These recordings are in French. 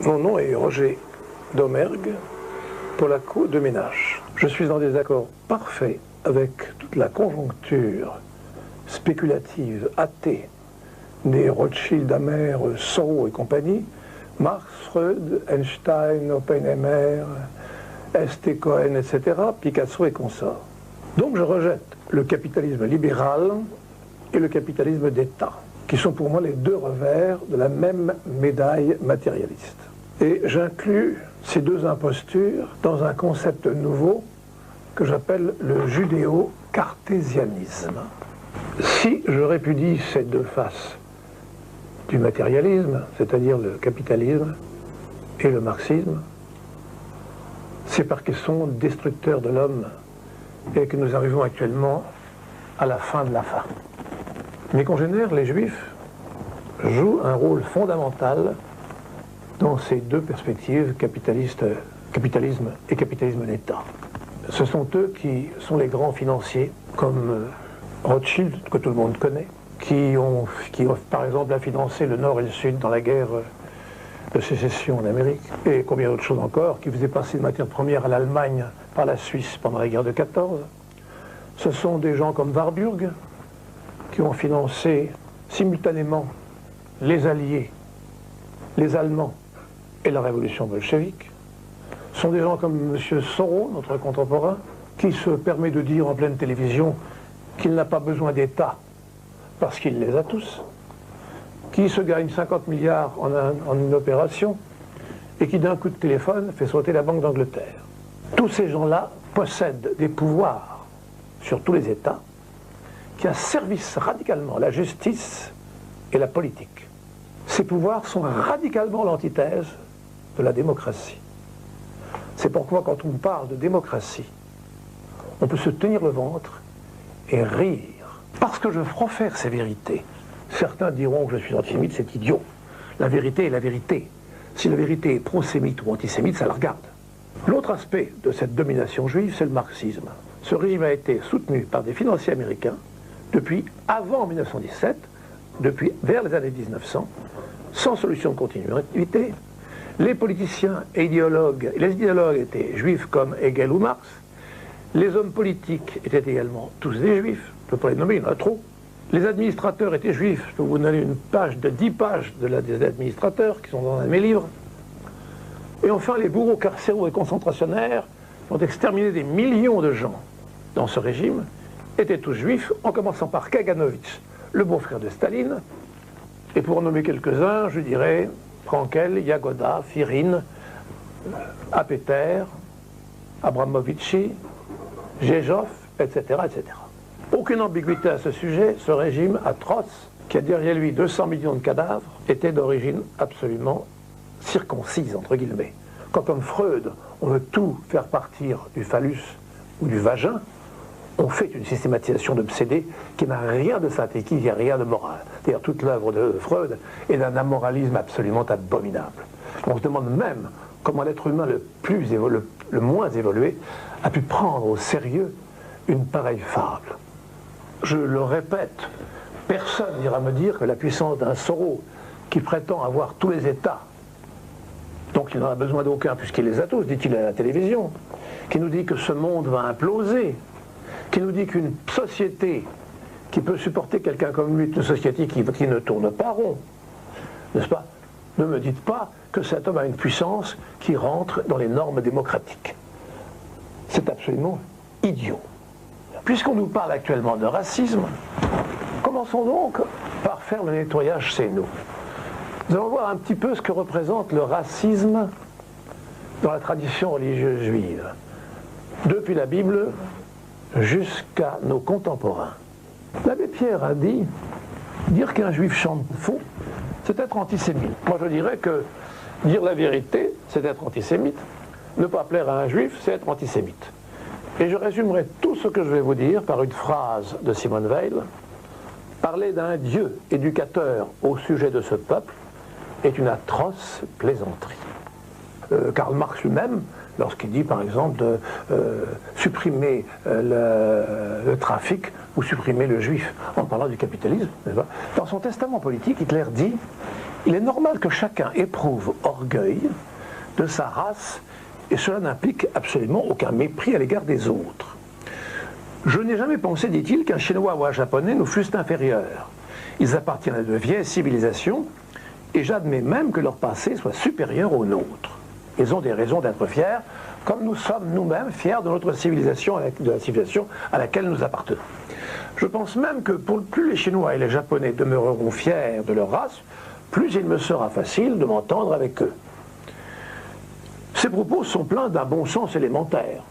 Mon nom est Roger Domergue, Polaco de Ménage. Je suis en désaccord parfait avec toute la conjoncture spéculative, athée, des Rothschild, Damer, Soros et compagnie, Marx, Freud, Einstein, Oppenheimer, S.T. Cohen, etc., Picasso et consorts. Donc je rejette le capitalisme libéral et le capitalisme d'État, qui sont pour moi les deux revers de la même médaille matérialiste. Et j'inclus ces deux impostures dans un concept nouveau que j'appelle le judéo-cartésianisme. Si je répudie ces deux faces du matérialisme, c'est-à-dire le capitalisme et le marxisme, c'est parce qu'ils sont destructeurs de l'homme et que nous arrivons actuellement à la fin de la fin. Mes congénères, les juifs, jouent un rôle fondamental dans ces deux perspectives, capitalisme et capitalisme d'État. Ce sont eux qui sont les grands financiers, comme Rothschild, que tout le monde connaît, qui ont par exemple financé le Nord et le Sud dans la guerre de sécession en Amérique, et combien d'autres choses encore, qui faisaient passer de matières premières à l'Allemagne par la Suisse pendant la guerre de 14. Ce sont des gens comme Warburg, qui ont financé simultanément les Alliés, les Allemands et la révolution bolchevique. Ce sont des gens comme M. Soros, notre contemporain, qui se permet de dire en pleine télévision qu'il n'a pas besoin d'État parce qu'il les a tous, qui se gagne 50 milliards en une opération et qui d'un coup de téléphone fait sauter la Banque d'Angleterre. Tous ces gens-là possèdent des pouvoirs sur tous les États qui asservissent radicalement la justice et la politique. Ces pouvoirs sont radicalement l'antithèse de la démocratie. C'est pourquoi quand on parle de démocratie, on peut se tenir le ventre et rire. Parce que je profère ces vérités. Certains diront que je suis antisémite, c'est idiot. La vérité est la vérité. Si la vérité est pro-sémite ou antisémite, ça la regarde. L'autre aspect de cette domination juive, c'est le marxisme. Ce régime a été soutenu par des financiers américains depuis avant 1917, depuis vers les années 1900, sans solution de continuité. Les politiciens et idéologues, les idéologues étaient juifs comme Hegel ou Marx. Les hommes politiques étaient également tous des juifs. Je ne peux pas les nommer, il y en a trop. Les administrateurs étaient juifs. Je peux vous donner une page de 10 pages des administrateurs qui sont dans un de mes livres. Et enfin, les bourreaux carcéraux et concentrationnaires qui ont exterminé des millions de gens dans ce régime étaient tous juifs, en commençant par Kaganovitch, le beau-frère de Staline. Et pour en nommer quelques-uns, je dirais Frankel, Yagoda, Firin, Apeter, Abramovici, Jejov, etc., etc. Aucune ambiguïté à ce sujet, ce régime atroce, qui a derrière lui 200 millions de cadavres, était d'origine absolument circoncise, entre guillemets. Quand, comme Freud, on veut tout faire partir du phallus ou du vagin, on fait une systématisation d'obsédés qui n'a rien de synthétique, il n'y a rien de moral. D'ailleurs, toute l'œuvre de Freud est d'un amoralisme absolument abominable. On se demande même comment l'être humain le moins évolué a pu prendre au sérieux une pareille fable. Je le répète, personne n'ira me dire que la puissance d'un Soros qui prétend avoir tous les États, donc il n'en a besoin d'aucun puisqu'il les a tous, dit-il à la télévision, qui nous dit que ce monde va imploser, qui nous dit qu'une société qui peut supporter quelqu'un comme lui est une société qui ne tourne pas rond, n'est-ce pas? Ne me dites pas que cet homme a une puissance qui rentre dans les normes démocratiques. C'est absolument idiot. Puisqu'on nous parle actuellement de racisme, commençons donc par faire le nettoyage chez nous. Nous allons voir un petit peu ce que représente le racisme dans la tradition religieuse juive, depuis la Bible jusqu'à nos contemporains. L'abbé Pierre a dit, dire qu'un juif chante faux, c'est être antisémite. Moi je dirais que dire la vérité, c'est être antisémite. Ne pas plaire à un juif, c'est être antisémite. Et je résumerai tout ce que je vais vous dire par une phrase de Simone Weil. Parler d'un Dieu éducateur au sujet de ce peuple est une atroce plaisanterie. Karl Marx lui-même, lorsqu'il dit par exemple de supprimer le trafic ou supprimer le juif en parlant du capitalisme, dans son testament politique, Hitler dit Il est normal que chacun éprouve orgueil de sa race, et cela n'implique absolument aucun mépris à l'égard des autres. Je n'ai jamais pensé, dit-il, qu'un Chinois ou un Japonais nous fussent inférieurs. Ils appartiennent à de vieilles civilisations, et j'admets même que leur passé soit supérieur au nôtre. Ils ont des raisons d'être fiers, comme nous sommes nous-mêmes fiers de notre civilisation, de la civilisation à laquelle nous appartenons. Je pense même que plus les Chinois et les Japonais demeureront fiers de leur race, plus il me sera facile de m'entendre avec eux. Ces propos sont pleins d'un bon sens élémentaire.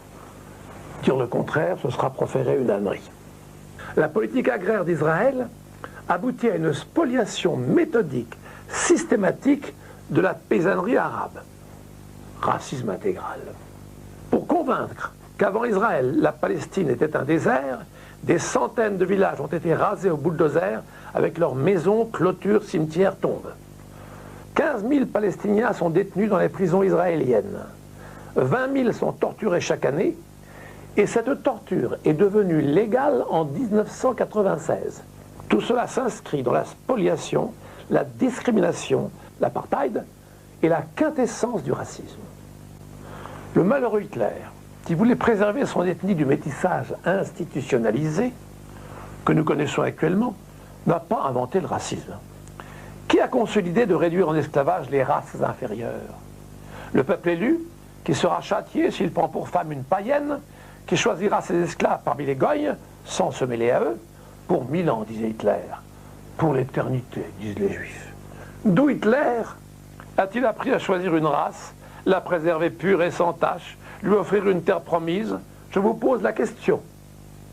Dire le contraire, ce sera proférer une ânerie. La politique agraire d'Israël aboutit à une spoliation méthodique, systématique de la paysannerie arabe. Racisme intégral. Pour convaincre qu'avant Israël, la Palestine était un désert, des centaines de villages ont été rasés au bulldozer avec leurs maisons, clôtures, cimetières, tombes. 15 000 Palestiniens sont détenus dans les prisons israéliennes. 20 000 sont torturés chaque année, et cette torture est devenue légale en 1996. Tout cela s'inscrit dans la spoliation, la discrimination, l'apartheid et la quintessence du racisme. Le malheureux Hitler, qui voulait préserver son ethnie du métissage institutionnalisé que nous connaissons actuellement, n'a pas inventé le racisme. Qui a consolidé de réduire en esclavage les races inférieures? Le peuple élu, qui sera châtié s'il prend pour femme une païenne, qui choisira ses esclaves parmi les goyes, sans se mêler à eux, pour 1000 ans, disait Hitler. Pour l'éternité, disent les Juifs. D'où Hitler a-t-il appris à choisir une race, la préserver pure et sans tache, lui offrir une terre promise? Je vous pose la question.